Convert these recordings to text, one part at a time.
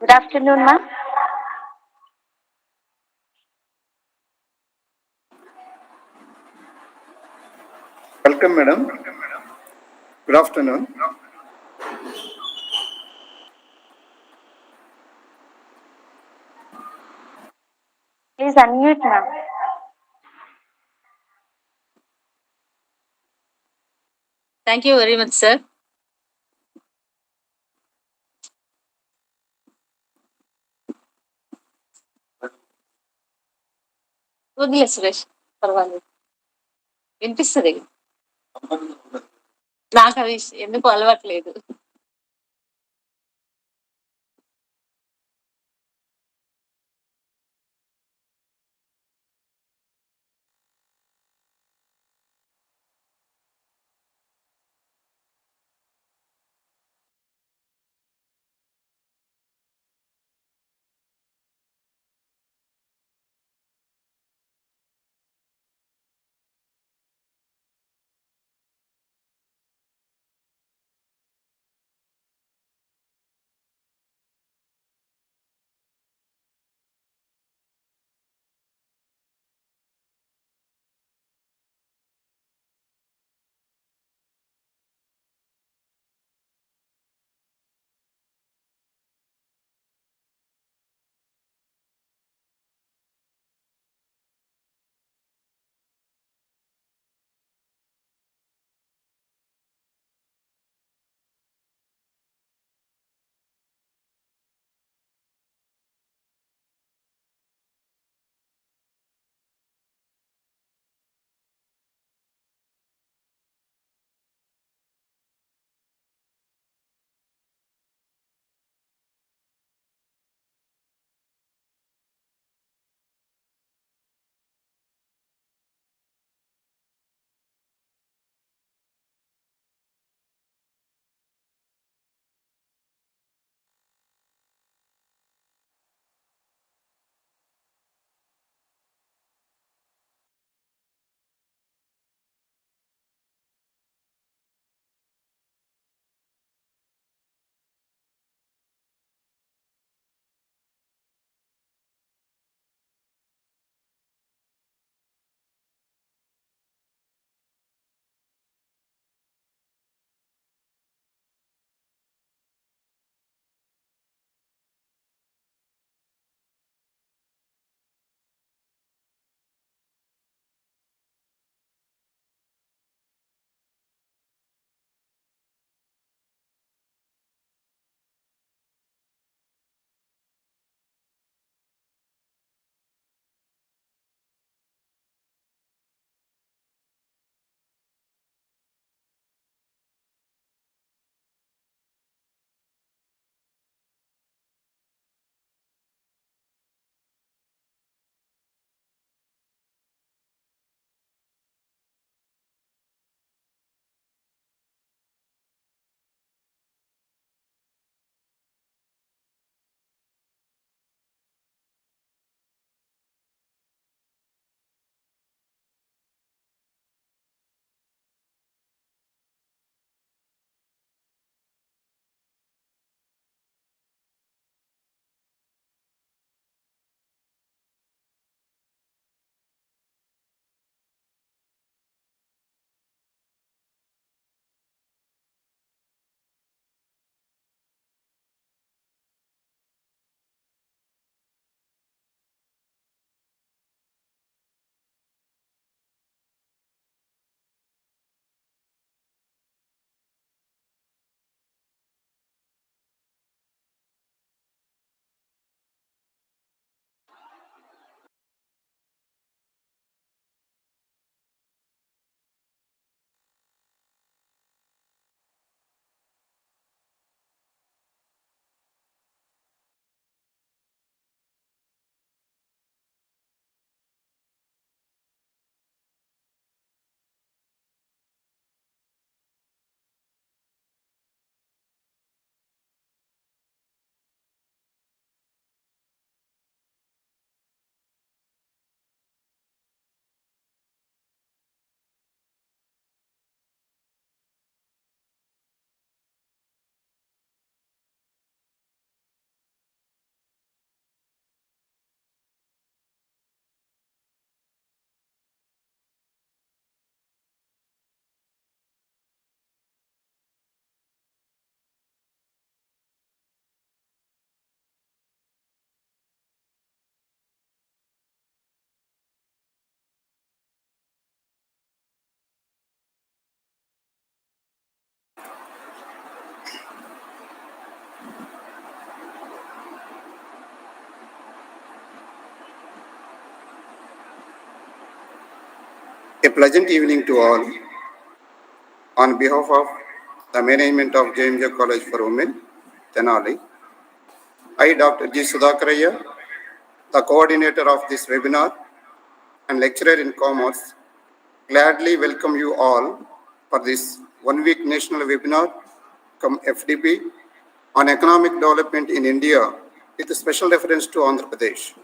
Good afternoon, ma'am. Welcome, madam. Good afternoon. Please unmute, ma'am. Thank you very much, sir. వదిలే సురేష్ పర్వాలేదు వినిపిస్తుంది నాకు అది ఎందుకు అలవాట్లేదు A pleasant evening to all. On behalf of the management of JMJ College for Women, Tenali, I, Dr. G. Sudhakaraya, the coordinator of this webinar and lecturer in commerce, gladly welcome you all for this one-week national webinar come FDP on economic development in India with a special reference to Andhra Pradesh.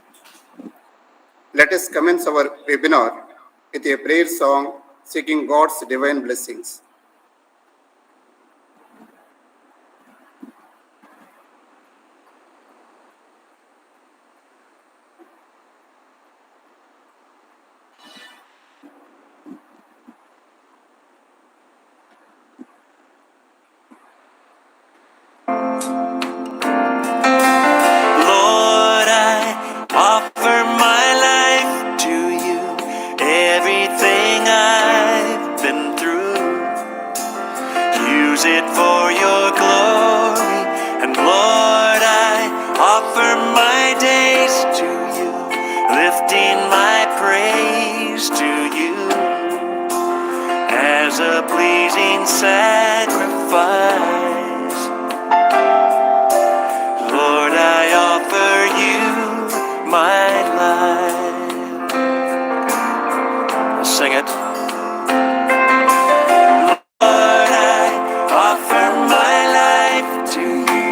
Let us commence our webinar with a prayer song seeking God's divine blessings. Lord, I offer my life to you, everything I've been through. Use it for your glory, and Lord, I offer my days to you, lifting my praise to you as a pleasing sacrifice. Lord, I offer you my life. Sing it. Lord, I offer my life to you,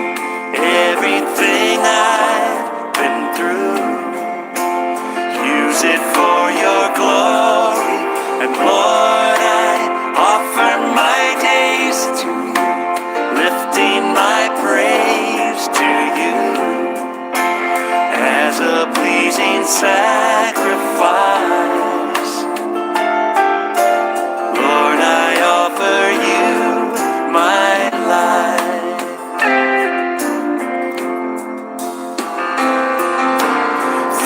everything I've been through. Use it for your glory, and Lord, I offer my days to you, lifting my praise to you as a pleasing sacrifice. Lord, I offer you my life.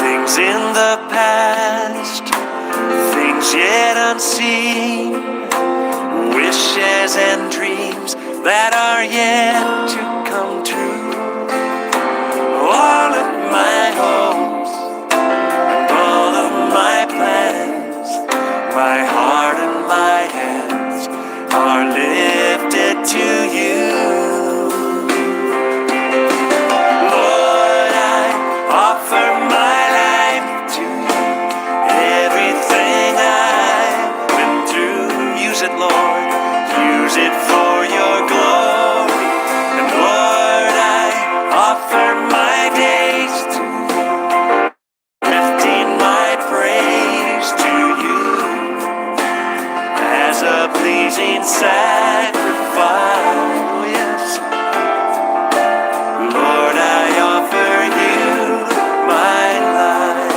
Things in the past, things yet unseen, wishes and dreams that are yet to come true. All of my hopes and all of my plans, my heart and my hands are lifted to you. Lord, I offer my life to you, everything I've been through. Use it, Lord, use it for your glory, and Lord, I offer my days to you, lifting my praise to you as a pleasing sacrifice. Oh, yes. Lord, I offer you my life.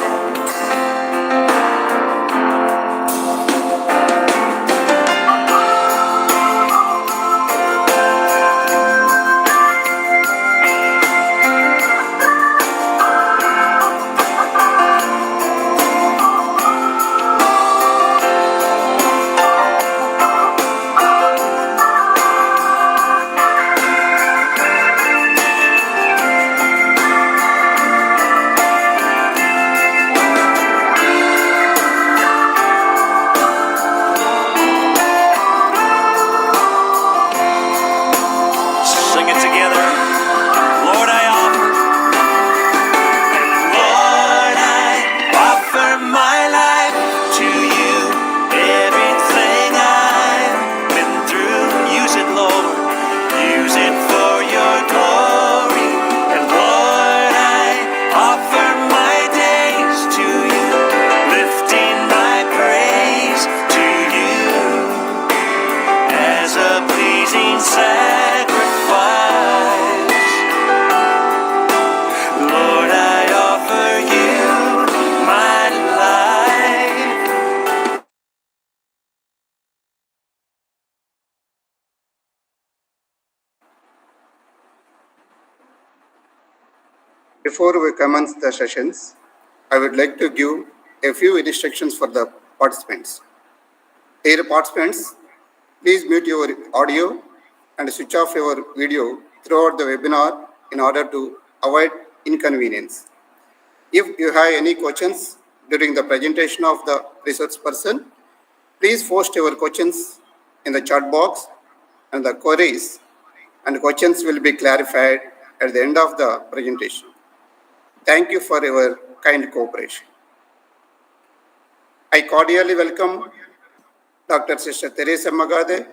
Sing it together. Lord, I offer. Lord, I offer my life to you, everything I've been through. Use it, Lord, use it for your glory, and Lord, I offer my days to you, lifting my praise to you as a pleasing sacrifice. Lord, I offer you my life. Before we commence the sessions, I would like to give a few instructions for the participants. Dear participants, please mute your audio and switch off your video throughout the webinar in order to avoid inconvenience. If you have any questions during the presentation of the resource person, Please post your questions in the chat box and the queries and questions will be clarified at the end of the presentation. Thank you for your kind cooperation. I cordially welcome Dr. Sister Teresa Magade,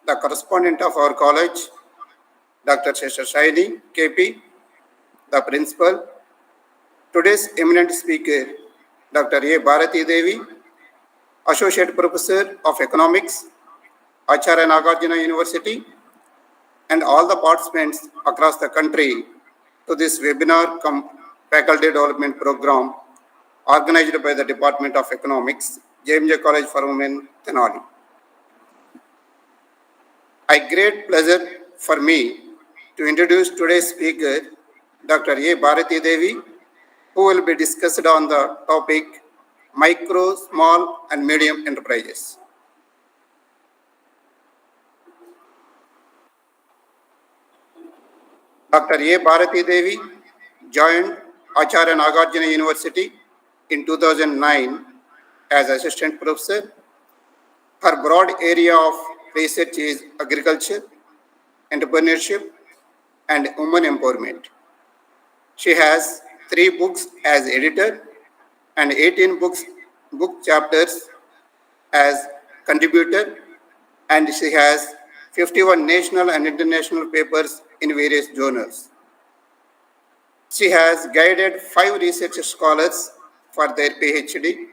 the correspondent of our college, Dr. Sister Shaini KP, the principal, today's eminent speaker, Dr. A. Bharati Devi, Associate Professor of Economics, Acharya Nagarjuna University, and all the participants across the country to this webinar faculty development program organized by the Department of Economics, JMJ College for Women, Tenali. A great pleasure for me to introduce today's speaker, Dr. A. Bharati Devi, who will be discussed on the topic micro, small, and medium enterprises. Dr. A. Bharati Devi joined Acharya Nagarjuna University in 2009 as assistant professor. Her broad area of research is agriculture, entrepreneurship, and women empowerment. She has 3 books as editor and 18 book chapters as contributor, and she has 51 national and international papers in various journals. She has guided 5 research scholars for their PhD,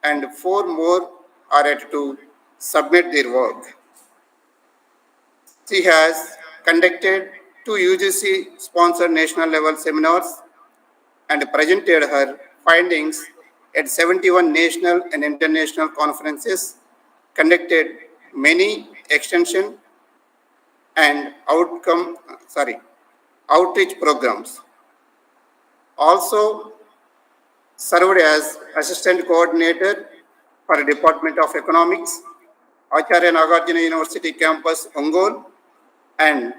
and 4 more are yet to submit their work. She has conducted 2 UGC-sponsored national level seminars and presented her findings at 71 national and international conferences, conducted many extension and outreach programs. Also served as assistant coordinator for the Department of Economics, Acharya Nagarjuna University campus, Ongole, and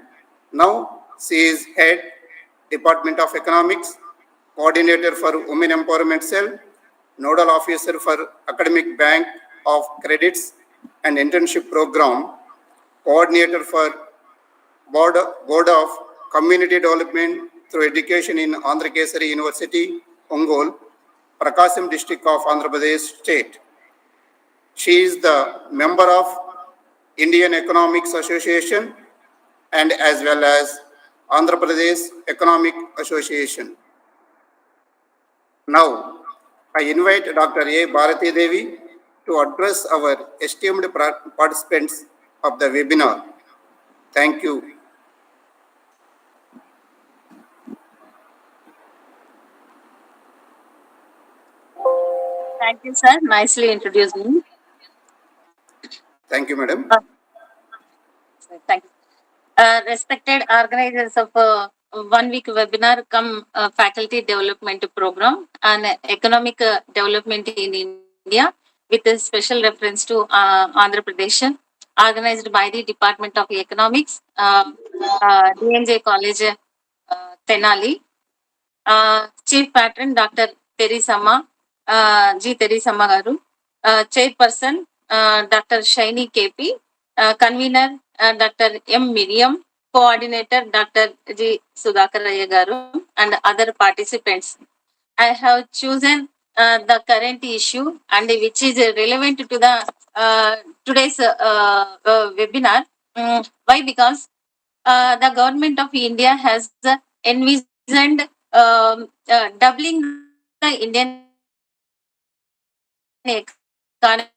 now she is head Department of Economics, coordinator for Women Empowerment Cell, nodal officer for Academic Bank of Credits and Internship Program, coordinator for Board of Community Development through Education in Andhra Kesari University, Ongole, Prakasam district of Andhra Pradesh state. She is the member of Indian Economics Association and as well as Andhra Pradesh Economic Association. Now, I invite Dr. A. Bharati Devi to address our esteemed participants of the webinar. Thank you. Thank you, sir. Nicely introduced me. Thank you, madam. Thank you. Respected organizers of 1 week webinar come faculty development program and economic development in India with a special reference to Andhra Pradesh, organized by the Department of Economics, DNJ College, Tenali. Chief Patron Dr. Terisama, G. Terisama Garu, Chairperson Dr. Shaini KP, Convener Dr. M. Miriam, Coordinator Dr. G. Sudhakaraya Garu, and other participants. I have chosen the current issue and which is relevant to the today's webinar. Why? Because the government of India has envisioned doubling the Indian economy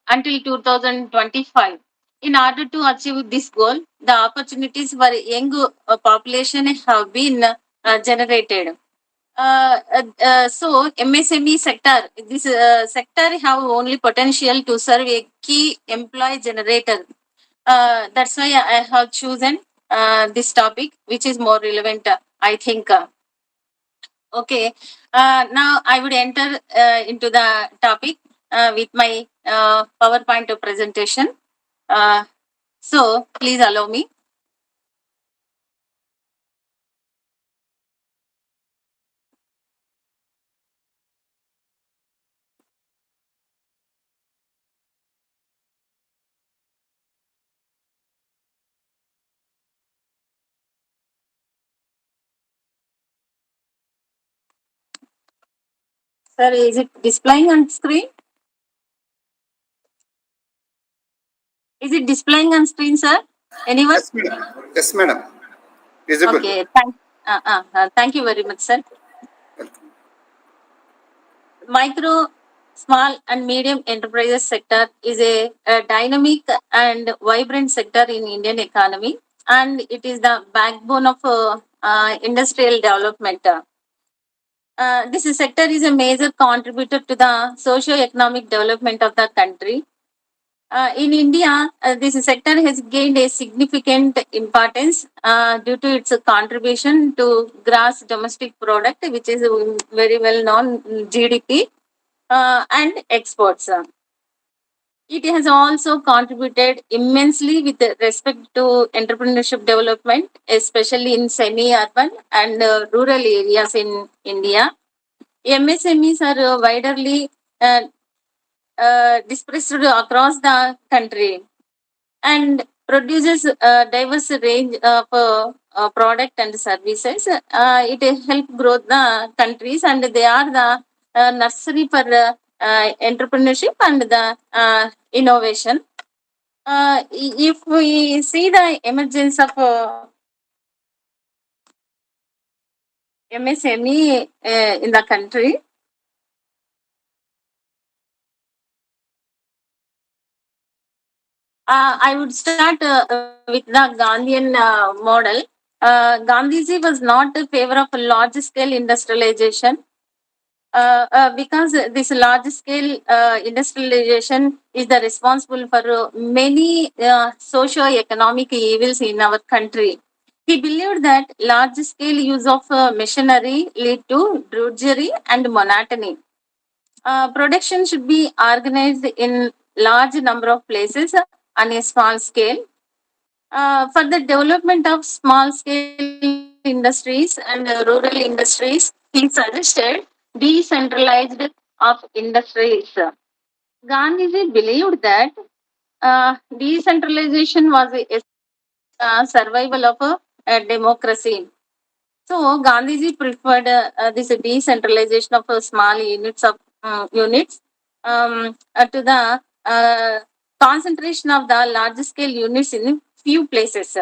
until 2025. In order to achieve this goal, the opportunities for young population have been generated. So MSME sector, this sector have only potential to serve a key employee generator. That's why I have chosen this topic, which is more relevant, I think. Okay, now I would enter into the topic with my PowerPoint presentation. So please allow me. Sir, is it displaying on screen? Is it displaying on screen, sir? Anyone? Yes, madam. Yes, madam. Visible. Okay. Thank you very much, sir. Welcome. Micro, small, and medium enterprises sector is a dynamic and vibrant sector in Indian economy, and it is the backbone of industrial development. This sector is a major contributor to the socio-economic development of the country. In India, this sector has gained a significant importance due to its contribution to gross domestic product, which is very well known GDP, and exports. It has also contributed immensely with respect to entrepreneurship development, especially in semi-urban and rural areas in India. MSMEs are widely dispersed across the country and produces a diverse range of product and services. It help grow the countries, and they are the nursery for entrepreneurship and the innovation. If we see the emergence of MSME in the country, I would start with the Gandhian model. Gandhiji was not in favor of large scale industrialization because this large scale industrialization is the responsible for many socio-economic evils in our country. He believed that large scale use of machinery lead to drudgery and monotony. Production should be organized in large number of places on a small scale. For the development of small scale industries and rural industries, he suggested decentralized of industries. Gandhiji believed that decentralization was a survival of a democracy. So Gandhiji preferred this decentralization of small units to the concentration of the large scale units in few places.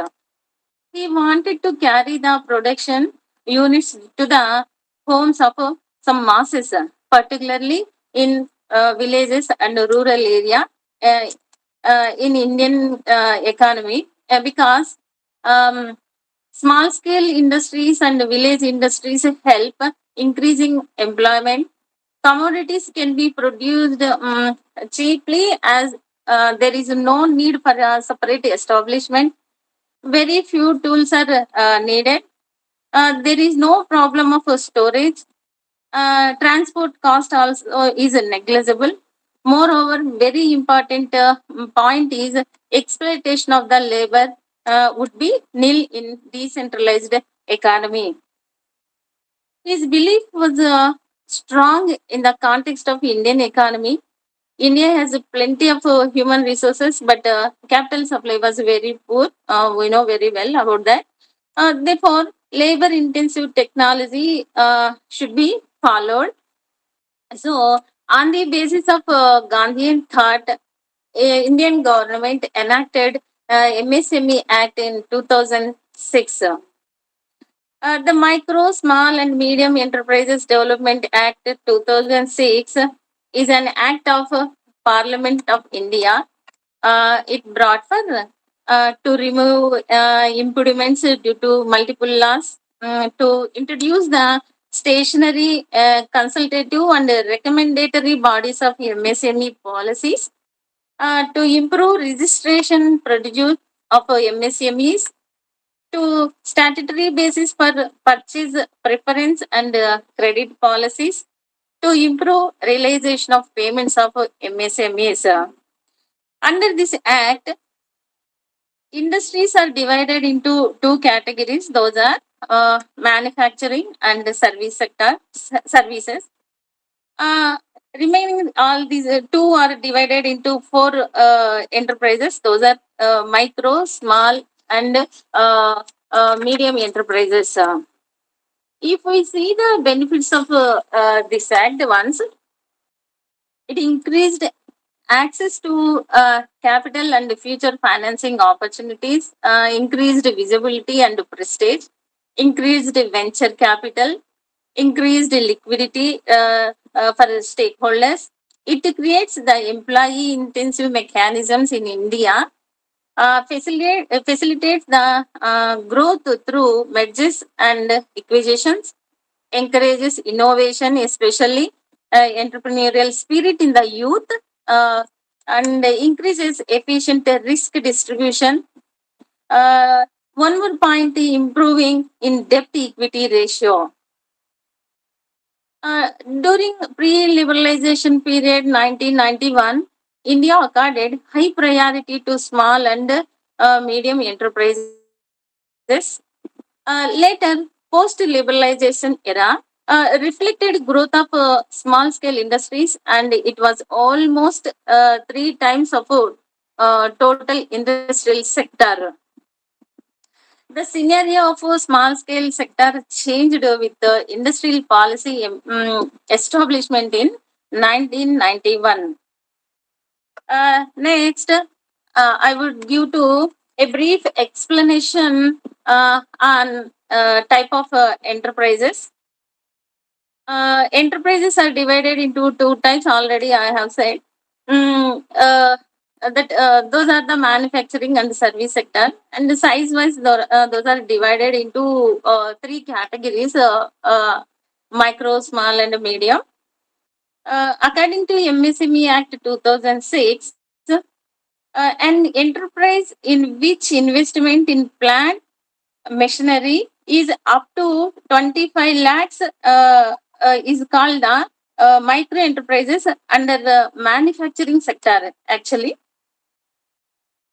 He wanted to carry the production units to the homes of some masses, particularly in villages and rural area in Indian economy, because um, small scale industries and village industries help increasing employment. Commodities can be produced cheaply as there is no need for a separate establishment. Very few tools are needed. There is no problem of storage. Transport cost also is negligible. Moreover, very important point is exploitation of the labor would be nil in decentralized economy. His belief was strong in the context of Indian economy. India has plenty of human resources, but capital supply was very poor. We know very well about that. Therefore, labor intensive technology should be followed. So, on the basis of Gandhian thought, Indian government enacted MSME Act in 2006. The Micro, Small and Medium Enterprises Development Act 2006 is an act of Parliament of India. It brought for to remove impediments due to multiple laws, to introduce the stationary, consultative and recommendatory bodies of MSME policies, to improve registration procedure of MSMEs, to statutory basis for purchase preference and credit policies, to improve realization of payments of MSMEs. Under this act, industries are divided into two categories. Those are manufacturing and service sector services. Remaining all these two are divided into four enterprises. Those are micro, small, and medium enterprises. If we see the benefits of this act once, it increased access to capital and future financing opportunities, increased visibility and prestige, increased venture capital, increased liquidity for stakeholders. It creates the employee intensive mechanisms in India, facilitates the growth through mergers and acquisitions, encourages innovation, especially entrepreneurial spirit in the youth, uh, and increases efficient risk distribution. One more point, improving in debt equity ratio. During pre-liberalization period 1991, India accorded high priority to small and medium enterprises. Later, post-liberalization era reflected growth of small-scale industries, and it was almost 3 times of total industrial sector. The scenario of a small-scale sector changed with the industrial policy establishment in 1991. Next, I would give to a brief explanation on type of enterprises. Enterprises are divided into 2 types. Already, I have said that those are the manufacturing and service sector, and size-wise, those are divided into 3 categories: micro, small, and medium. According to MSME Act 2006, an enterprise in which investment in plant machinery is up to 25 lakhs is called micro enterprises under the manufacturing sector. Actually,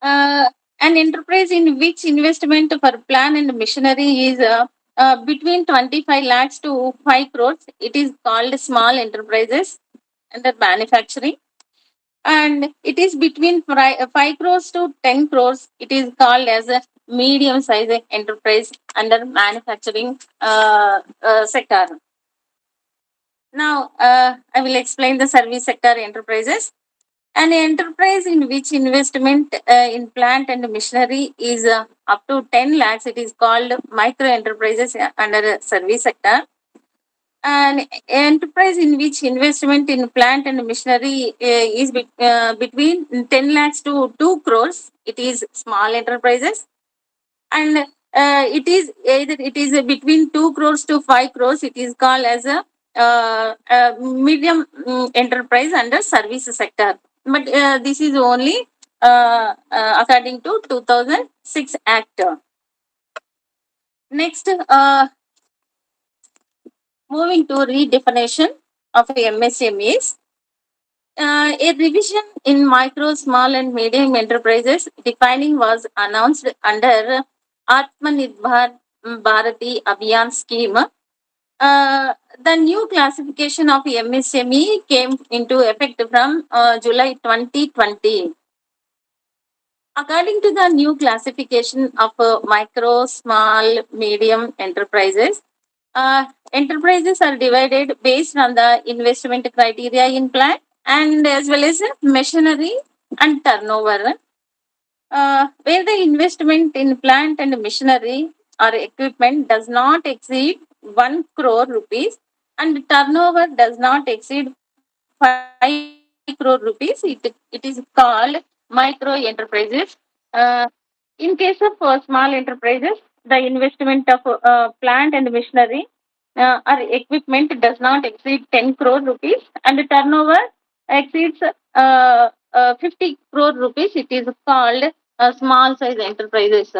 an enterprise in which investment for plant and machinery is between 25 lakhs to 5 crores, it is called small enterprises under manufacturing. And it is between 5 crores to 10 crores, it is called as a medium size enterprise under manufacturing sector. Now, I will explain the service sector enterprises. An enterprise in which investment in plant and machinery is up to 10 lakhs, it is called micro enterprises under service sector. An enterprise in which investment in plant and machinery is between 10 lakhs to 2 crores, it is small enterprises. And it is either it is between 2 crores to 5 crores, it is called as a medium enterprise under service sector. But this is only according to 2006 Act. Next, moving to redefinition of MSMEs. A revision in micro, small, and medium enterprises defining was announced under Atmanirbhar Bharati Abhiyan scheme. The new classification of MSME came into effect from July 2020. According to the new classification of micro, small, medium enterprises, enterprises are divided based on the investment criteria in plant and as well as machinery and turnover. Where the investment in plant and machinery or equipment does not exceed 1 crore rupees and turnover does not exceed 5 crore rupees, it is called micro enterprises. In case of small enterprises, the investment of plant and machinery or equipment does not exceed 10 crore rupees and the turnover exceeds 50 crore rupees, it is called small size enterprises.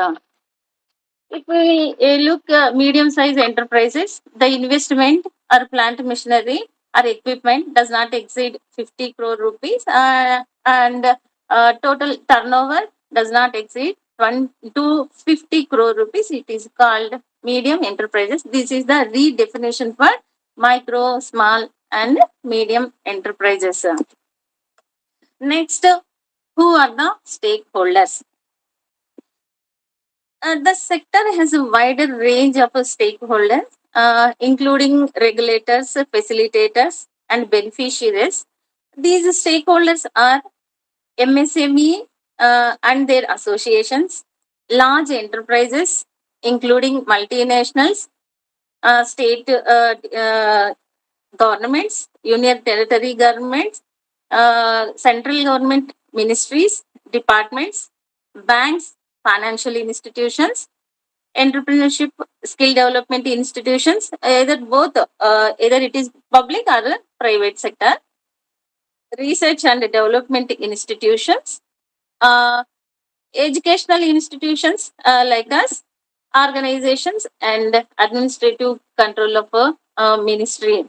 If we look medium size enterprises, the investment or plant machinery or equipment does not exceed 50 crore rupees and total turnover does not exceed 1 to 50 crore rupees. It is called medium enterprises. This is the redefinition for micro, small, and medium enterprises. Next, who are the stakeholders? The sector has a wider range of stakeholders including regulators, facilitators, and beneficiaries. These stakeholders are MSME and their associations, large enterprises, including multinationals, state governments, union territory governments, central government ministries, departments, banks, financial institutions, entrepreneurship skill development institutions, either both, either it is public or private sector, research and development institutions, uh, educational institutions like us, organizations, and administrative control of a ministry.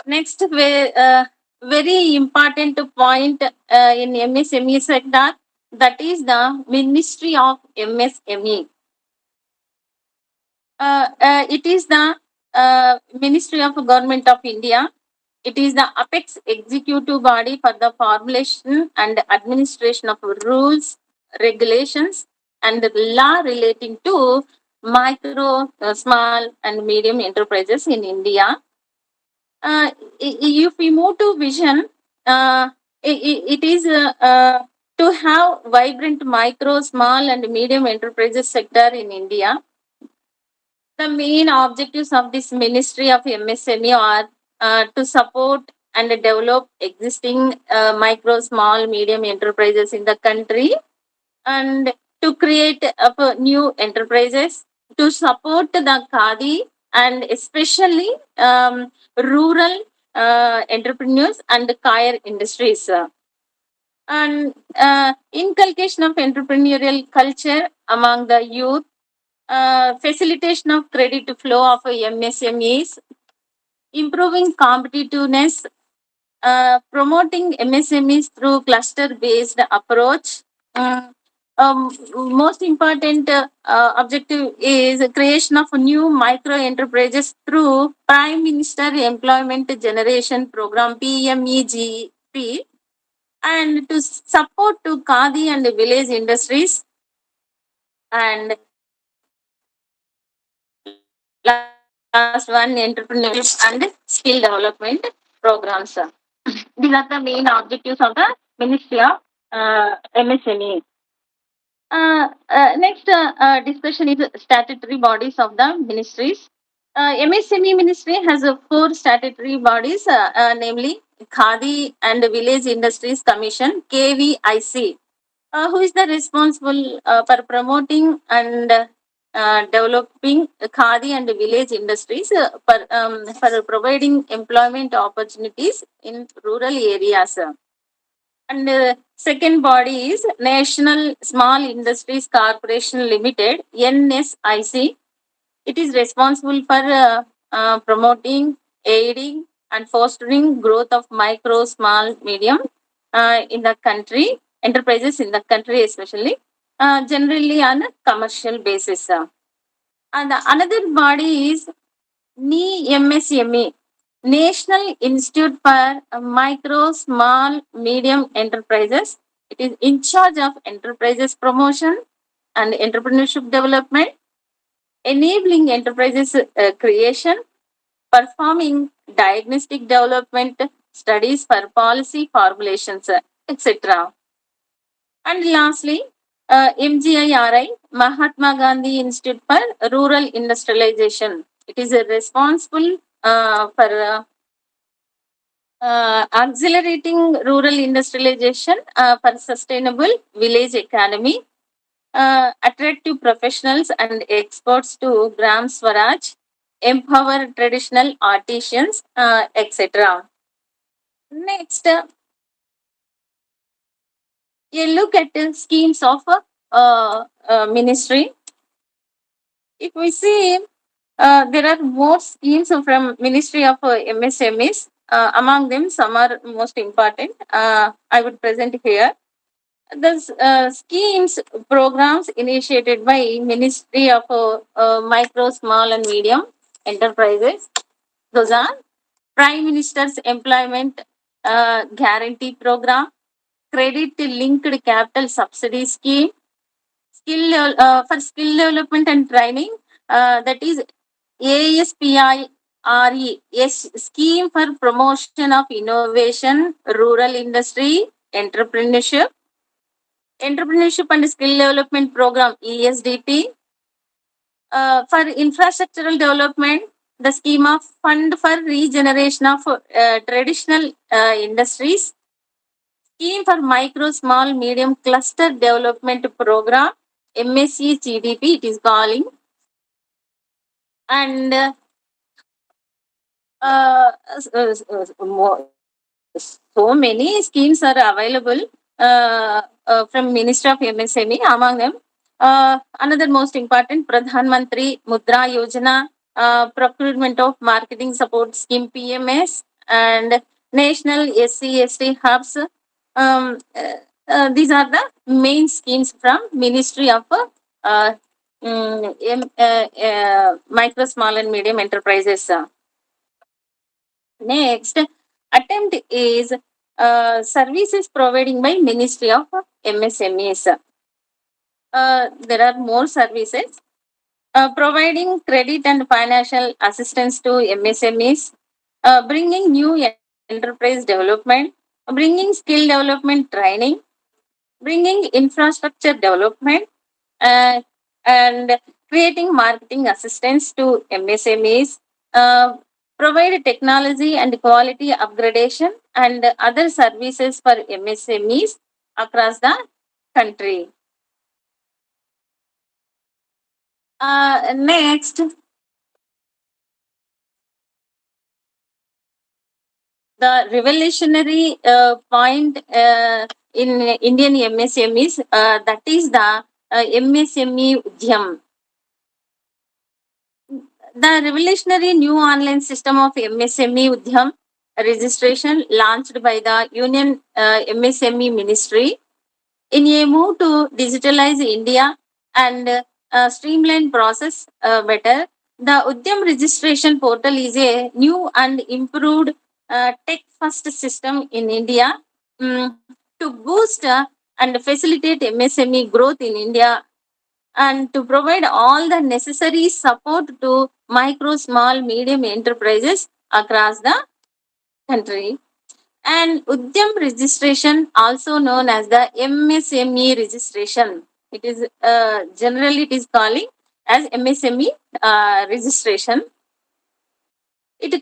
Next, very important point in MSME sector, that is the Ministry of MSME. It is the Ministry of Government of India. It is the apex executive body for the formulation and administration of rules, regulations, and law relating to micro, small, and medium enterprises in India. If we move to vision, it is to have vibrant micro, small, and medium enterprises sector in India. The main objectives of this Ministry of MSME are to support and develop existing micro, small, medium enterprises in the country, and to create new enterprises, to support the Khadi and especially rural entrepreneurs and kaya industries. And inculcation of entrepreneurial culture among the youth, facilitation of credit flow of MSMEs, improving competitiveness, promoting MSMEs through cluster-based approach. Most important objective is creation of new micro enterprises through Prime Minister Employment Generation Program PMEGP, and to support to Khadi and village industries, and last one, entrepreneurship and skill development programs. These are the main objectives of the Ministry of MSME. Next discussion is statutory bodies of the ministries. MSME ministry has four statutory bodies, namely Khadi and Village Industries Commission, KVIC, who is the responsible for promoting and developing Khadi and village industries for providing employment opportunities in rural areas. And second body is National Small Industries Corporation Limited, NSIC. It is responsible for promoting, aiding, and fostering growth of micro, small, medium in the country, enterprises in the country especially, generally on a commercial basis. And another body is NIMSME, National Institute for Micro, Small, Medium Enterprises. It is in charge of enterprises promotion and entrepreneurship development, enabling enterprises creation, performing diagnostic development studies for policy formulations, etc. And lastly, MGIRI, Mahatma Gandhi Institute for Rural Industrialization. It is responsible for accelerating rural industrialization for sustainable village economy, attractive professionals and experts to Gram Swaraj, empower traditional artisans, etc. Next, a look at the schemes of ministry. If we see, there are more schemes from Ministry of MSMEs. Among them, some are most important. I would present here. The schemes, programs initiated by Ministry of Micro, Small and Medium Enterprises. Those are Prime Minister's Employment Guarantee Program, Credit Linked Capital Subsidy Scheme, for skill development and training, that is ASPIRE, a scheme for promotion of innovation, rural industry, entrepreneurship and skill development program ESDP. For infrastructural development, the scheme of fund for regeneration of traditional industries, scheme for micro, small, medium cluster development program, MSc GDP it is calling, and so many schemes are available from Ministry of MSME. Among them, another most important Pradhan Mantri Mudra Yojana, procurement of marketing support scheme PMS, and National SC/ST hubs. These are the main schemes from Ministry of Micro, Small, and Medium Enterprises. Next, attempt is services providing by Ministry of MSMEs. There are more services providing credit and financial assistance to MSMEs, bringing new enterprise development, bringing skill development training, bringing infrastructure development, uh, and creating marketing assistance to MSMEs, provide technology and quality upgradation and other services for MSMEs across the country. Next, the revolutionary point in Indian MSMEs, that is the MSME Udyam. The revolutionary new online system of MSME Udyam registration launched by the Union MSME Ministry in a move to digitalize India and streamline process better. The Udyam registration portal is a new and improved tech-first system in India to boost and facilitate MSME growth in India and to provide all the necessary support to micro, small, medium enterprises across the country. And Udyam registration, also known as the MSME registration, it is generally it is calling as MSME registration. It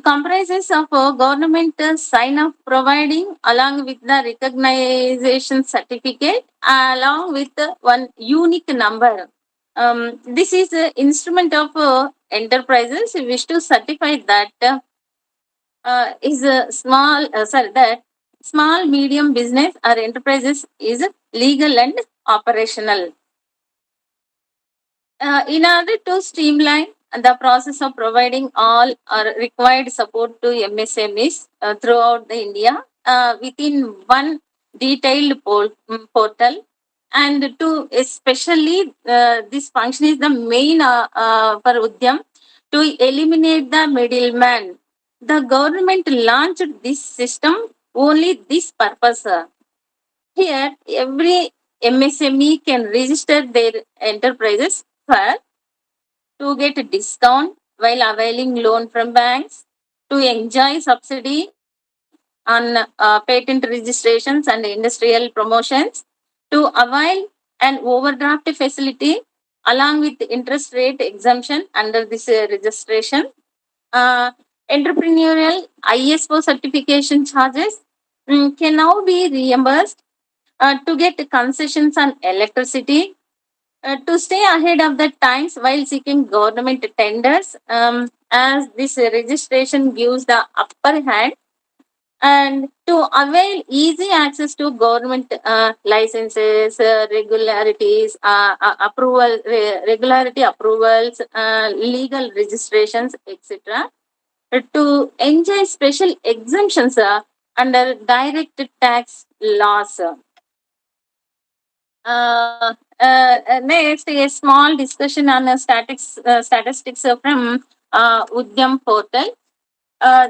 comprises of a government sign of providing along with the recognition certificate along with one unique number. This is an instrument of enterprises who wish to certify that is a that small medium business or enterprises is legal and operational. In order to streamline the process of providing all required support to MSMEs throughout the India within one detailed portal, and to especially this function is the main for Udyam to eliminate the middleman. The government launched this system only this purpose. Here, every MSME can register their enterprises for to get a discount while availing loan from banks, to enjoy subsidy on patent registrations and industrial promotions, to avail an overdraft facility along with interest rate exemption under this registration. Entrepreneurial ISO certification charges can now be reimbursed to get concessions on electricity, to stay ahead of the times while seeking government tenders, as this registration gives the upper hand, and to avail easy access to government licenses, regularities, regularity approvals, legal registrations, etc. To enjoy special exemptions under direct tax laws. Next, a small discussion on statistics from Udyam portal.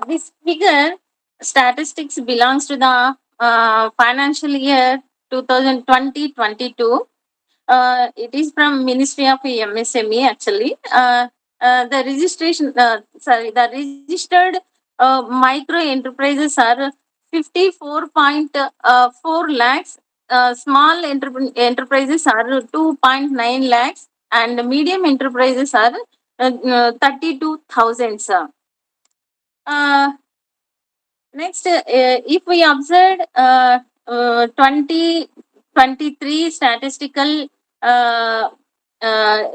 This figure statistics belongs to the financial year 2020-22. It is from Ministry of MSME actually. The registered micro enterprises are 54.4 lakhs. Small enterprises are 2.9 lakhs, and medium enterprises are 32,000. Next, if we observe 2023 statistical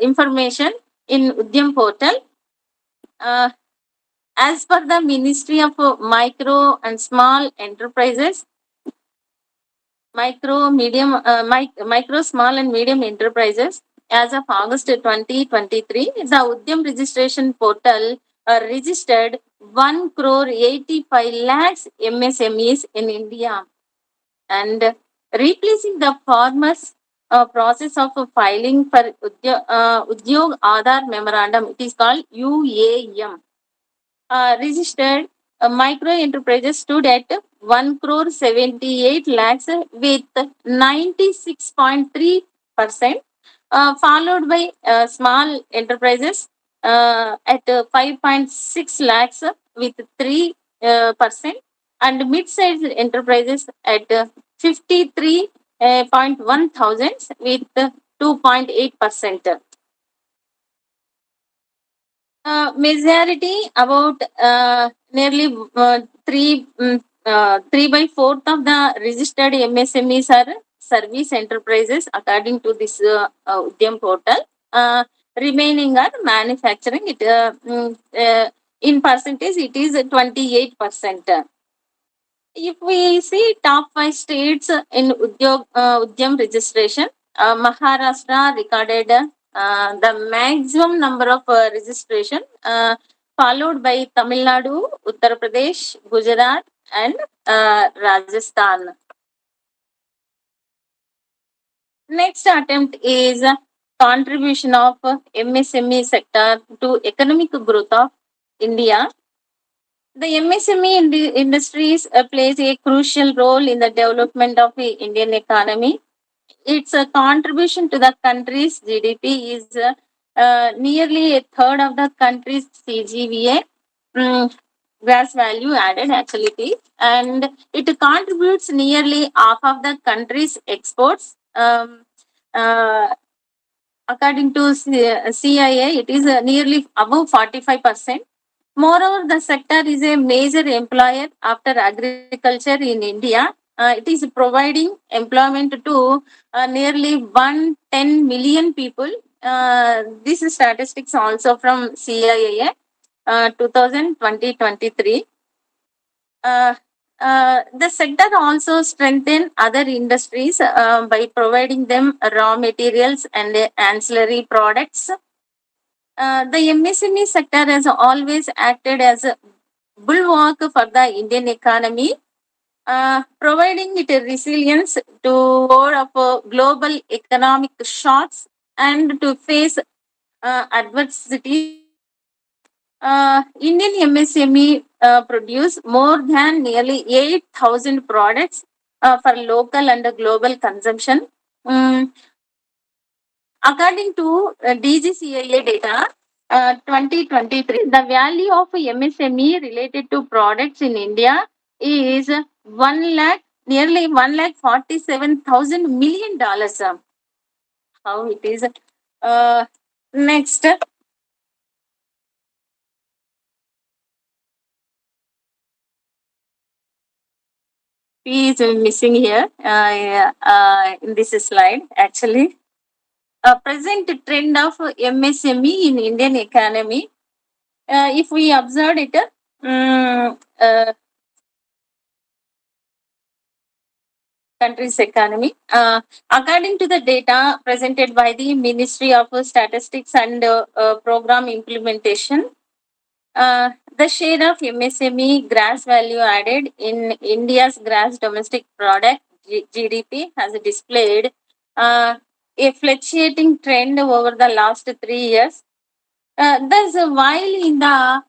information in Udyam portal, as per the Ministry of Micro and Small Enterprises, micro, small, and medium enterprises, as of August 2023, the Udyam registration portal registered 1 crore 85 lakhs MSMEs in India, and replacing the farmers' process of filing for Udyog Aadhaar Memorandum. It is called UAM. Registered micro enterprises stood at 1 crore 78 lakhs with 96.3%, followed by small enterprises at 5.6 lakhs with 3%, and mid-sized enterprises at 53.1 thousands with 2.8%. Majority, about nearly 3/4 of the registered MSMEs are service enterprises according to this Udyam portal. Remaining are manufacturing. It in percentage it is 28%. If we see top 5 states in Udyam registration, Maharashtra recorded the maximum number of registration, followed by Tamil Nadu, Uttar Pradesh, Gujarat, and Rajasthan. Next attempt is contribution of MSME sector to economic growth of India. The MSME industries plays a crucial role in the development of the Indian economy. Its contribution to the country's GDP is nearly a third of the country's CGVA, gross value added actually, and it contributes nearly half of the country's exports. According to CIA, it is nearly above 45%. Moreover, the sector is a major employer after agriculture in India. It is providing employment to nearly 110 million people. This is statistics also from CIA 2020-23. The sector also strengthen other industries by providing them raw materials and ancillary products. The MSME sector has always acted as a bulwark for the Indian economy, providing it a resilience to ward of global economic shocks and to face adversity. Indian MSME produce more than nearly 8,000 products for local and global consumption. According to DGCIA data, 2023, the value of MSME related to products in India is nearly 1,47,000 million dollars. How it is? Next. P is missing here in this slide actually. Present trend of MSME in Indian economy. If we observe it, country's economy. According to the data presented by the Ministry of Statistics and Program Implementation, the share of MSME gross value added in India's gross domestic product GDP has displayed a fluctuating trend over the last 3 years. Thus, while in the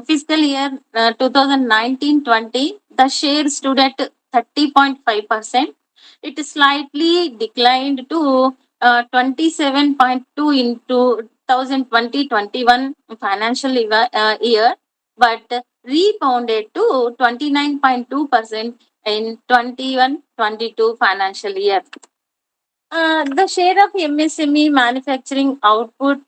fiscal year 2019-20, the share stood at 30.5%. It slightly declined to 27.2 2020-21 financial year, but rebounded to 29.2% in 21-22 financial year. The share of MSME manufacturing output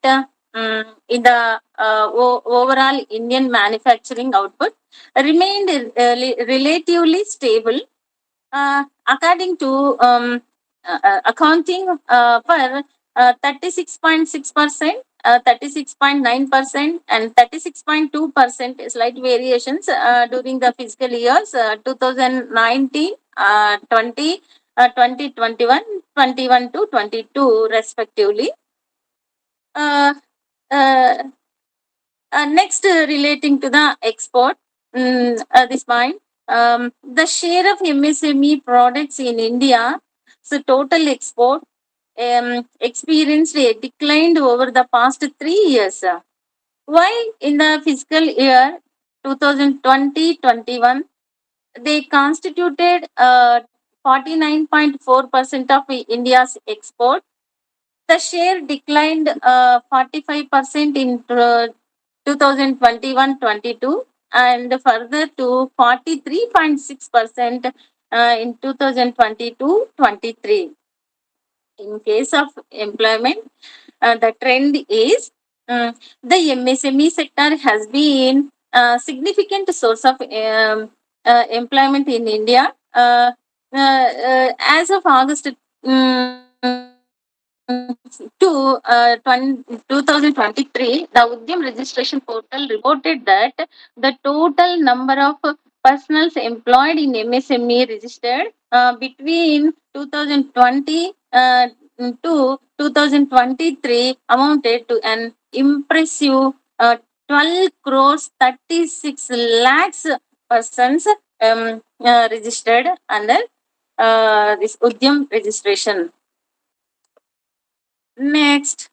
in the overall Indian manufacturing output remained relatively stable, according to accounting for 36.6%, 36.9%, and 36.2% slight variations during the fiscal years 2019, 20, 2021, 21 to 22, respectively. Next, relating to the export, this point, the share of MSME products in India, so total export, experienced a decline over the past 3 years. While in the fiscal year 2020-21, they constituted 49.4% of India's export. The share declined 45% in 2021-22 and further to 43.6% in 2022-23. In case of employment, the trend is the MSME sector has been a significant source of employment in India. As of August to 2023, the Udyam registration portal reported that the total number of personnel employed in MSME registered between 2020 to 2023 amounted to an impressive 12 crores 36 lakhs persons registered under this Udyam registration. Next,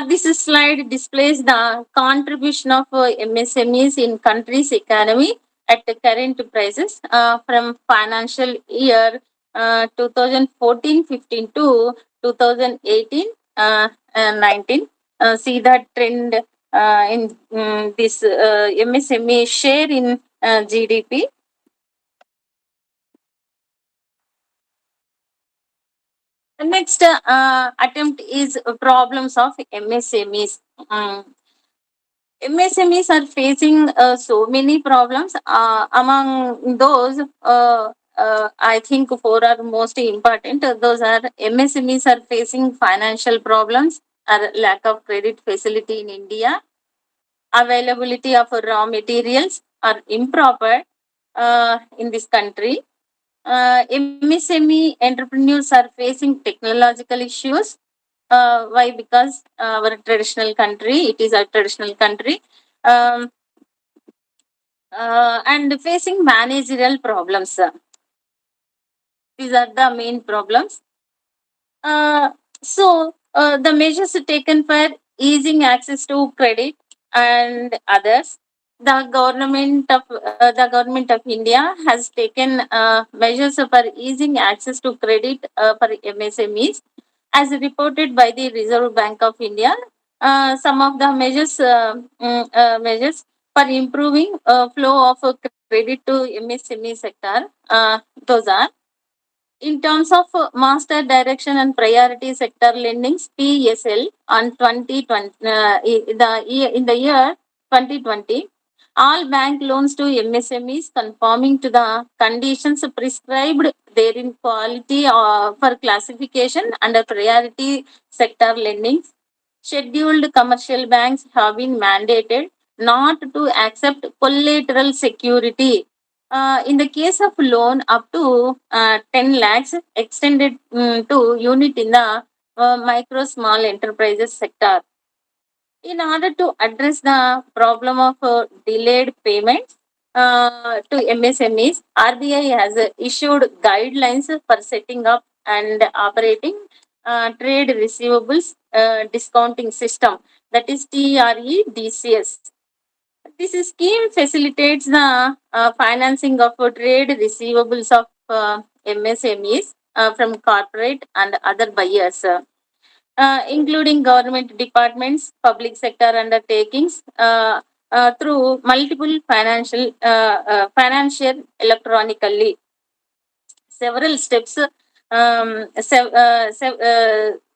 this slide displays the contribution of MSMEs in country's economy at the current prices from financial year 2014-15 to 2018-19. See the trend in this MSME share in GDP. The next attempt is problems of MSMEs. MSMEs are facing so many problems. Among those, I think 4 are most important. Those are MSMEs are facing financial problems, or lack of credit facility in India, availability of raw materials are improper in this country. MSME entrepreneurs are facing technological issues. Why? Because our traditional country, it is a traditional country, and facing managerial problems. These are the main problems. So the measures taken for easing access to credit and others, the government of India has taken measures for easing access to credit for MSMEs, as reported by the Reserve Bank of India. Some of the measures for improving flow of credit to MSME sector, those are: in terms of master direction and priority sector lendings (PSL) on 2020, in the year 2020, all bank loans to MSMEs conforming to the conditions prescribed therein quality for classification under priority sector lendings. Scheduled commercial banks have been mandated not to accept collateral security in the case of loan up to 10 lakhs extended to unit in the micro small enterprises sector. In order to address the problem of delayed payments to MSMEs, RBI has issued guidelines for setting up and operating trade receivables discounting system, that is TREDCS. This scheme facilitates the financing of trade receivables of MSMEs from corporate and other buyers. including government departments, public sector undertakings, through multiple financial electronically. Several steps,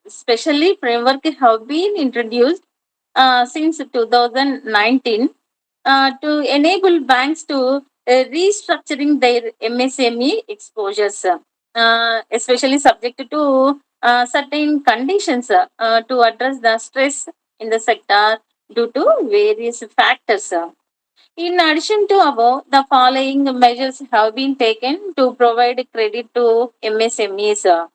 especially framework have been introduced since 2019 to enable banks to restructuring their MSME exposures, especially subject to certain conditions to address the stress in the sector due to various factors. In addition to above, the following measures have been taken to provide credit to MSMEs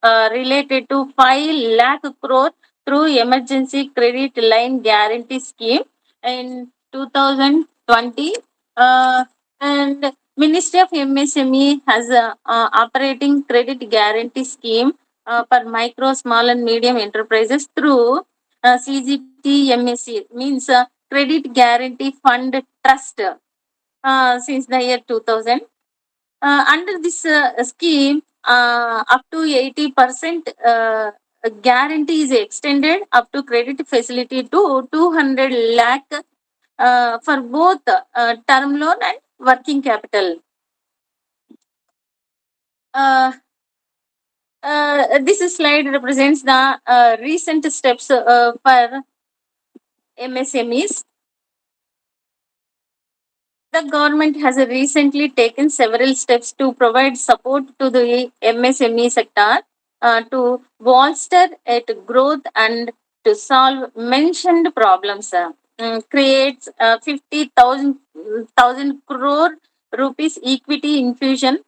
related to 5 lakh crore through emergency credit line guarantee scheme in 2020, and Ministry of MSME has a operating credit guarantee scheme for micro, small and medium enterprises through CGTMSC, means Credit Guarantee Fund Trust, since the year 2000. Under this scheme, up to 80% guarantee is extended up to credit facility to 200 lakh for both term loan and working capital. This slide represents the recent steps for MSMEs. The government has recently taken several steps to provide support to the MSME sector to bolster its growth and to solve mentioned problems. Creates 50,000 crore rupees equity infusion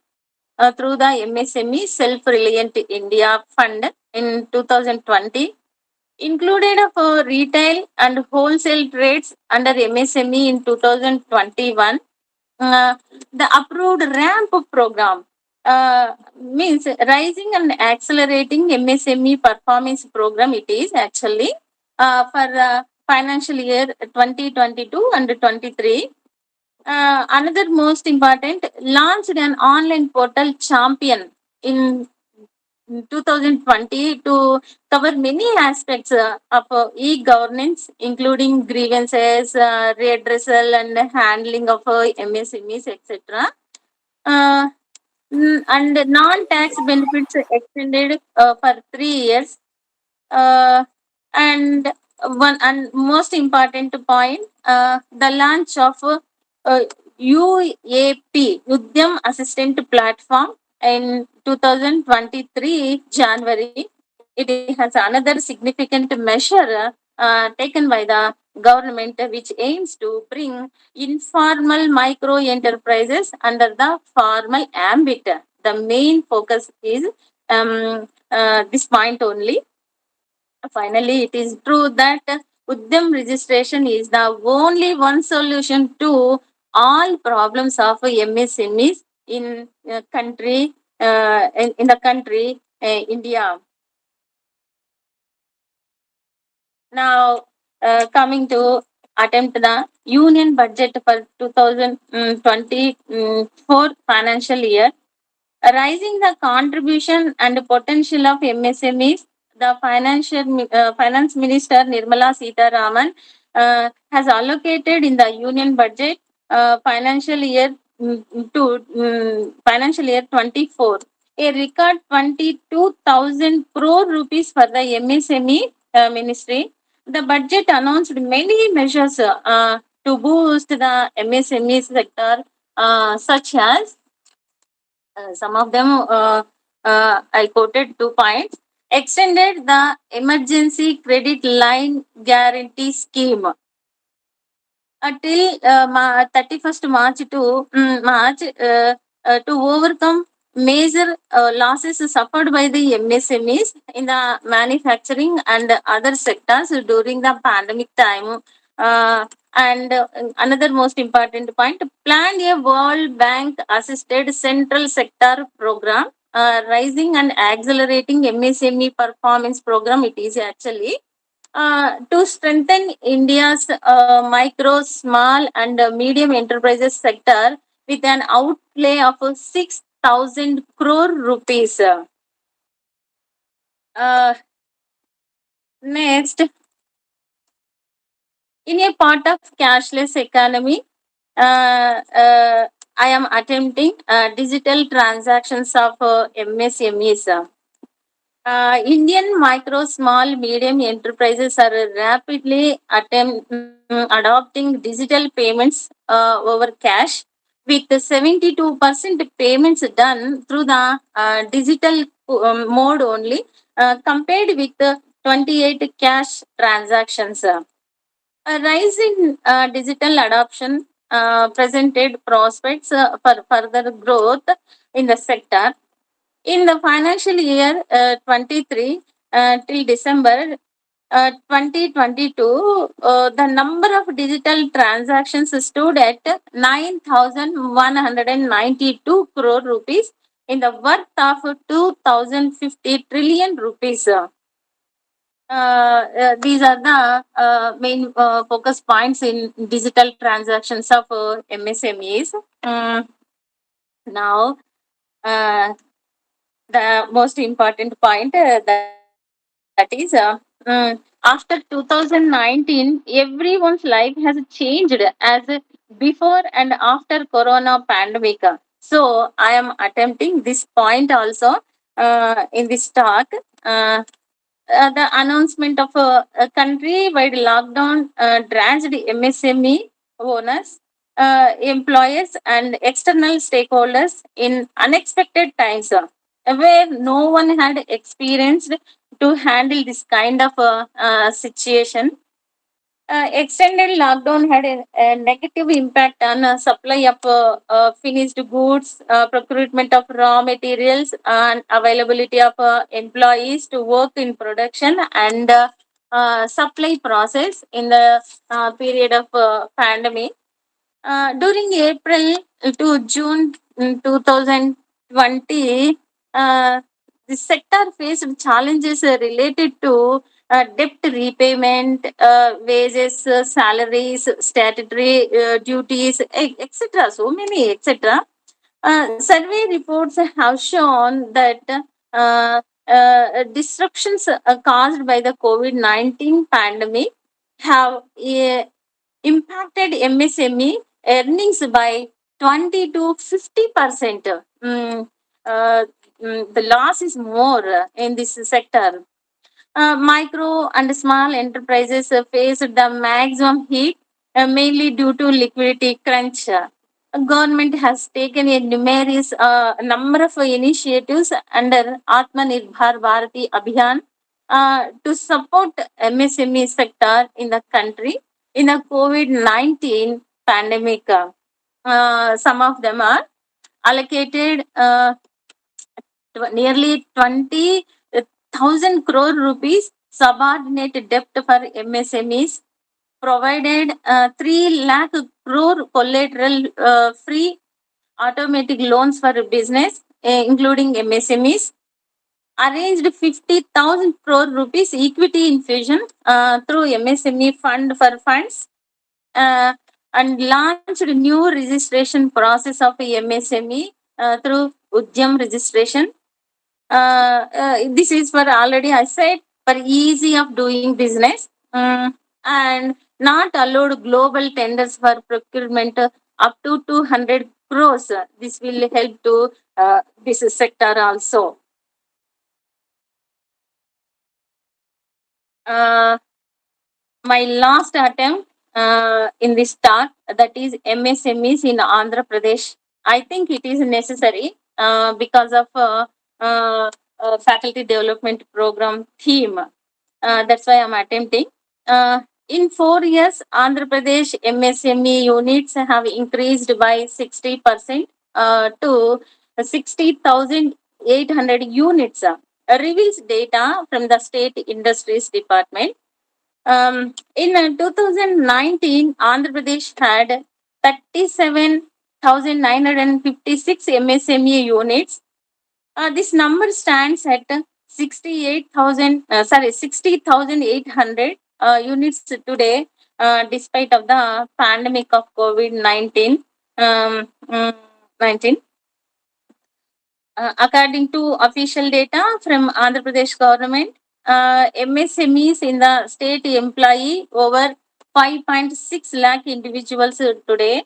through the MSME Self-Reliant India Fund in 2020, included for retail and wholesale trades under MSME in 2021. The approved ramp program means rising and accelerating MSME performance program. It is actually for financial year 2022 and 23. Another most important, launched an online portal champion in 2020 to cover many aspects of e-governance, including grievances, redressal, and handling of MSMEs, etc. And non-tax benefits extended for 3 years. And one and most important point, the launch of UAP, Udyam Assistant Platform, in 2023 January. It has another significant measure taken by the government, which aims to bring informal micro enterprises under the formal ambit. The main focus is this point only. Finally, it is true that Udyam registration is the only one solution to all problems of MSMEs in country in the country India. Now, coming to attempt the union budget for 2024 financial year, rising the contribution and potential of MSMEs, the finance minister Nirmala Sitharaman has allocated in the union budget financial year financial year 24 a record 22,000 crore rupees for the MSME ministry. The budget announced many measures to boost the MSME sector, such as some of them I quoted 2 points. Extended the emergency credit line guarantee scheme till 31st March to overcome major losses suffered by the MSMEs in the manufacturing and other sectors during the pandemic time. And another most important point, planned a World Bank assisted central sector program, rising and accelerating MSME performance program. It is actually to strengthen India's micro, small, and medium enterprises sector with an outlay of 6,000 crore rupees. Next, in a part of cashless economy, I am attempting digital transactions of MSMEs. Indian micro, small, medium enterprises are rapidly adopting digital payments over cash, with 72% payments done through the digital mode only, compared with 28 cash transactions. A rise in digital adoption presented prospects for further growth in the sector. In the financial year 23 till December 2022, the number of digital transactions stood at 9,192 crore rupees in the worth of 2,050 trillion rupees. These are the main focus points in digital transactions of MSMEs. Now, the most important point that is after 2019, everyone's life has changed as before and after Corona pandemic. So, I am attempting this point also in this talk. The announcement of a country-wide lockdown dragged MSME owners, employers, and external stakeholders in unexpected times, where no one had experienced to handle this kind of situation. Extended lockdown had a negative impact on supply of finished goods, procurement of raw materials, and availability of employees to work in production and supply process in the period of pandemic. During April to June 2020, the sector faced challenges related to debt repayment, wages, salaries, statutory duties, etc. So many, etc. Survey reports have shown that disruptions caused by the COVID-19 pandemic have impacted MSME earnings by 20 to 50%. The loss is more in this sector. Micro and small enterprises faced the maximum hit, mainly due to liquidity crunch. Government has taken a numerous number of initiatives under Atmanirbhar Bharati Abhiyan to support MSME sector in the country in the COVID-19 pandemic. Some of them are allocated nearly 20,000 crore rupees subordinate debt for MSMEs, provided 3 lakh crore collateral free automatic loans for business, including MSMEs, arranged 50,000 crore rupees equity infusion through MSME fund for funds, and launched a new registration process of MSME through Udyam registration. This is for already I said for easy of doing business, and not allowed global tenders for procurement up to 200 crores. This will help to this sector also. My last attempt in this talk, that is MSMEs in Andhra Pradesh. I think it is necessary because of faculty development program theme. That's why I'm attempting. In 4 years, Andhra Pradesh MSME units have increased by 60% to 60,800 units. Reveals data from the State Industries Department. In 2019, Andhra Pradesh had 37,956 MSME units. This number stands at 60,800 units today, despite of the pandemic of COVID-19. 19. According to official data from Andhra Pradesh government, MSMEs in the state employ over 5.6 lakh individuals today,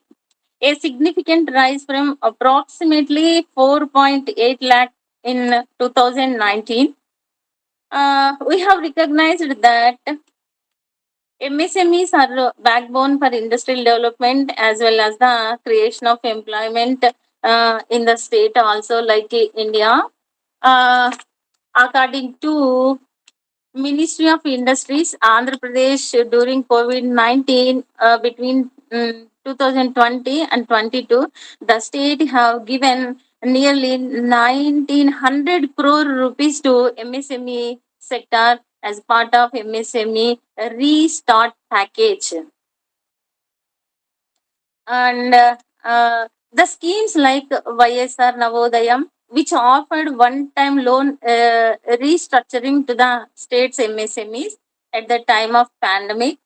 a significant rise from approximately 4.8 lakh in 2019. We have recognized that MSMEs are backbone for industrial development as well as the creation of employment in the state also like India. According to Ministry of Industries, Andhra Pradesh during COVID-19 between 2020 and 22, the state have given nearly 1900 crore rupees to MSME sector as part of MSME restart package. And the schemes like YSR Navodayam, which offered one-time loan restructuring to the state's MSMEs at the time of pandemic.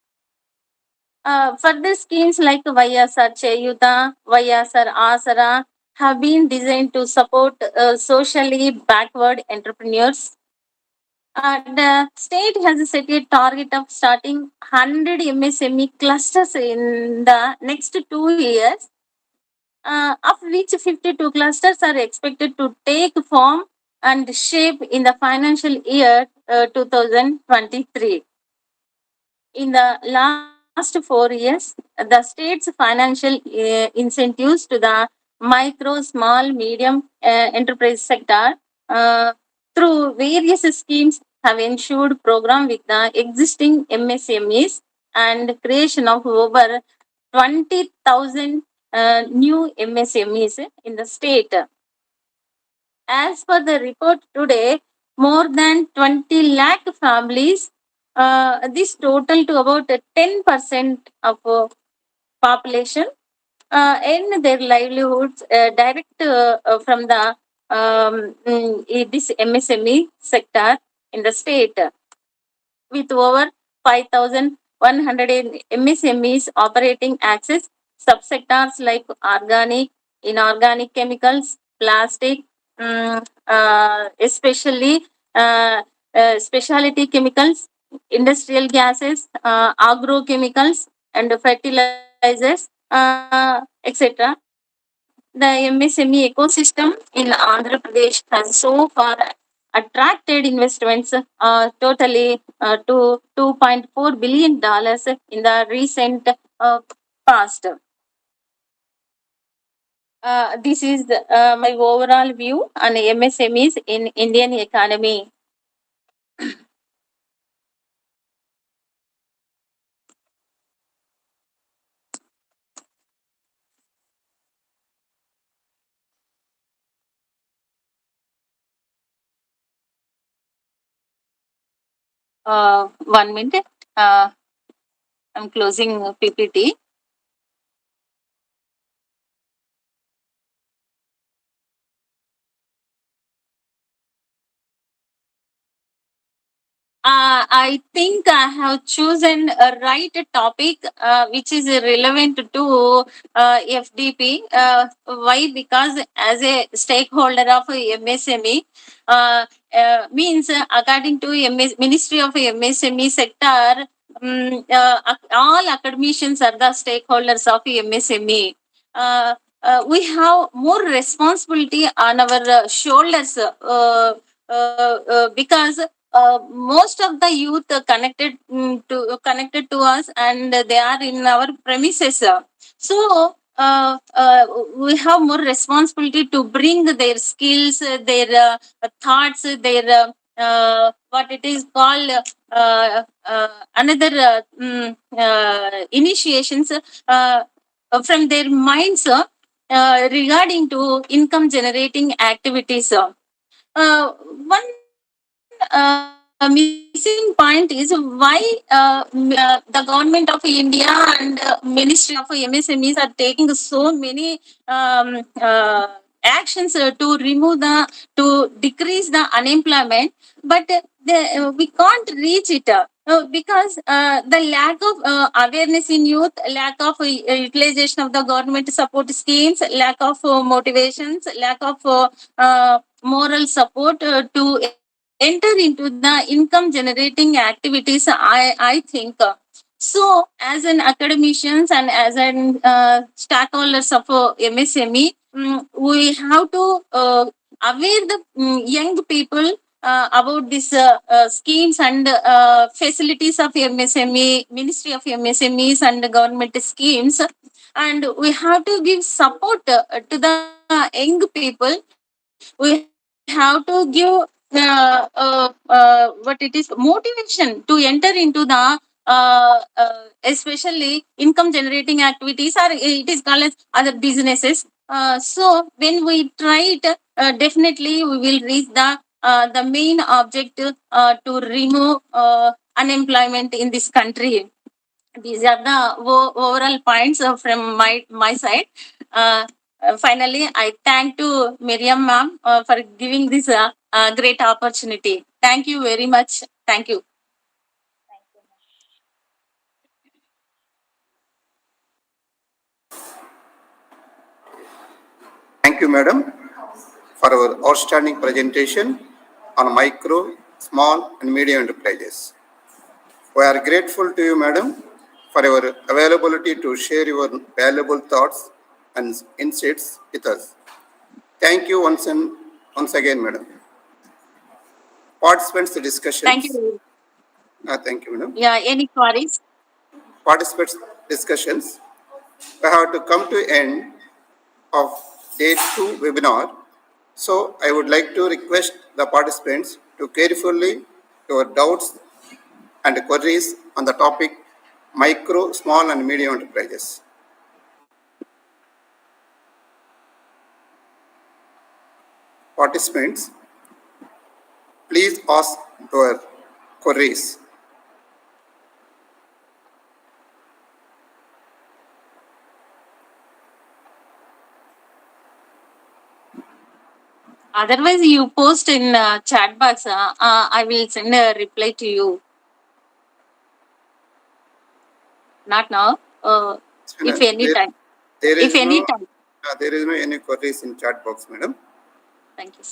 Further schemes like YSR Cheyuta, YSR Asara have been designed to support socially backward entrepreneurs. The state has set a target of starting 100 MSME clusters in the next 2 years, of which 52 clusters are expected to take form and shape in the financial year 2023. In the last 4 years, the state's financial incentives to the micro, small, medium enterprise sector through various schemes have ensured program with the existing MSMEs and creation of over 20,000 new MSMEs in the state. As per the report today, more than 20 lakh families, this total to about 10% of population, in their livelihoods direct from the this MSME sector in the state, with over 5,100 MSMEs operating access subsectors like organic, inorganic chemicals, plastic, especially specialty chemicals, industrial gases, agrochemicals, and fertilizers, etc. The MSME ecosystem in Andhra Pradesh has so far attracted investments totally to $2.4 billion in the recent past. This is my overall view on MSMEs in Indian economy. One minute. I'm closing PPT. I think I have chosen a right topic which is relevant to FDP. Why? Because as a stakeholder of MSME, means according to Ministry of MSME sector, all academicians are the stakeholders of MSME. We have more responsibility on our shoulders because most of the youth connected to us, and they are in our premises. So we have more responsibility to bring their skills, their thoughts, their what it is called another initiations from their minds regarding to income generating activities. One missing point is why the government of India and Ministry of MSMEs are taking so many actions to decrease the unemployment, but we can't reach it because the lack of awareness in youth, lack of utilization of the government support schemes, lack of motivations, lack of moral support to enter into the income generating activities. I think so. As an academicians and as an stakeholders of MSME, we have to aware the young people about these schemes and facilities of MSME, Ministry of MSMEs and government schemes, and we have to give support to the young people. We have to give what it is motivation to enter into the especially income generating activities, or it is called as other businesses. So when we try it, definitely we will reach the main objective to remove unemployment in this country. These are the overall points from my side. Finally, I thank to Miriam ma'am for giving this great opportunity. Thank you very much. Thank you. Thank you, madam, for our outstanding presentation on micro, small and medium enterprises. We are grateful to you, madam, for your availability to share your valuable thoughts and insights with us. Thank you once again, madam. Participants discussions. Thank you. Thank you, madam. Yeah, any queries? Participants discussions. We have to come to end of day 2 webinar. So I would like to request the participants to carefully your doubts and queries on the topic micro, small and medium enterprises. Participants, please ask your queries. Otherwise, you post in chat box. I will send a reply to you. Not now. If any time. There is If any time. There is no any queries in chat box, madam. Thank you.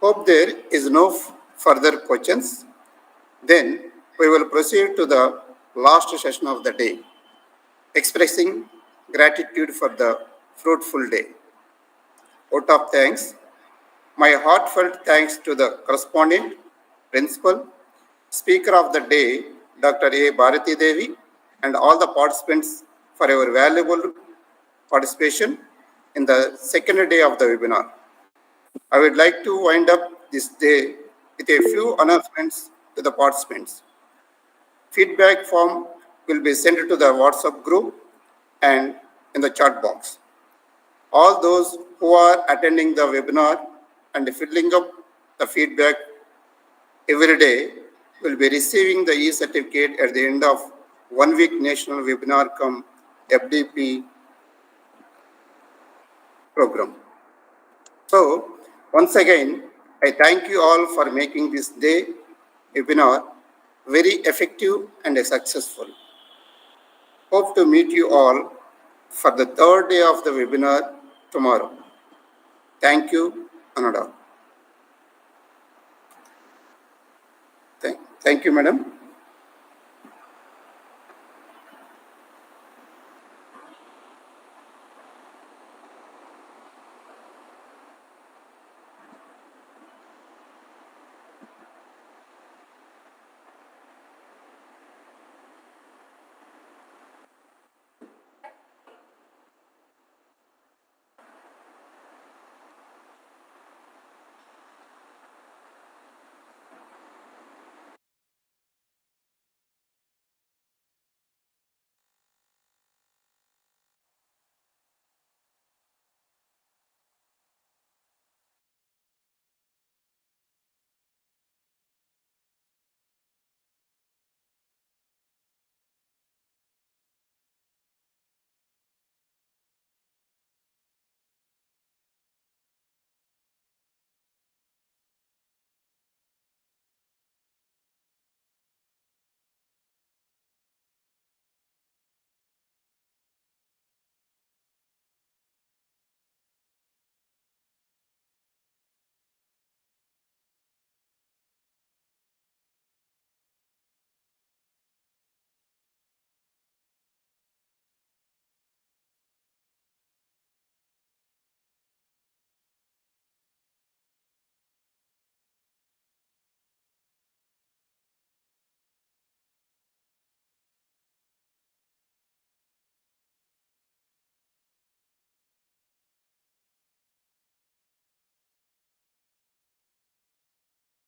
Hope there is no further questions. Then we will proceed to the last session of the day, expressing gratitude for the fruitful day. Out of thanks, my heartfelt thanks to the correspondent, principal, speaker of the day, Dr. A. Bharati Devi, and all the participants for your valuable participation in the second day of the webinar. I would like to wind up this day with a few announcements to the participants. Feedback form will be sent to the WhatsApp group and in the chat box. All those who are attending the webinar and filling up the feedback every day will be receiving the e-certificate at the end of 1 week national webinar come FDP program. So, once again, I thank you all for making this day webinar very effective and successful. Hope to meet you all for the third day of the webinar tomorrow. Thank you, Anada. Thank you, madam.